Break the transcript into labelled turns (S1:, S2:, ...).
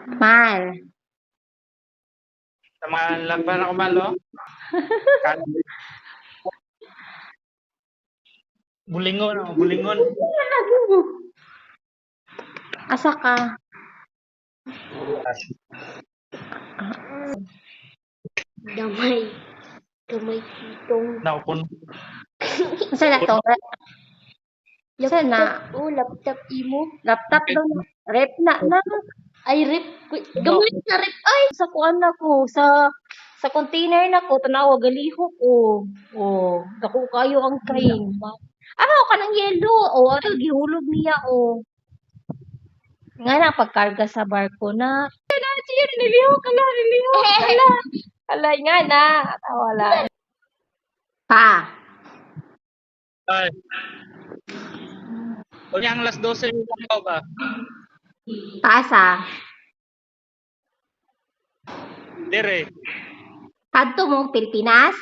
S1: Mal.
S2: Sa mga laban ako malo. Bulingon ako, bulingon.
S1: Asa ka?
S3: Gamay. Gamay kitong.
S2: Naupon.
S1: Asa na to? Asa na?
S3: Laptop. Oh, laptop imo.
S1: Laptop daw. Rep na.
S3: Ay, rip. Gamay na rip. Ay,
S1: Sa kuan na ko. Sa container na ko. Tanawa, galiho ko. Oh, dako kayo ang kain. Ano ka ng yelo? O, ato, gihulog niya, o. Nga na, pagkarga sa barko na. Kala, siya, niliho, kala. Kala, nga na. Wala. Pa.
S2: Ay. O yang alas 12 yung ikaw ba?
S1: Pasa.
S2: Dire.
S1: Kadto mo, Pilipinas?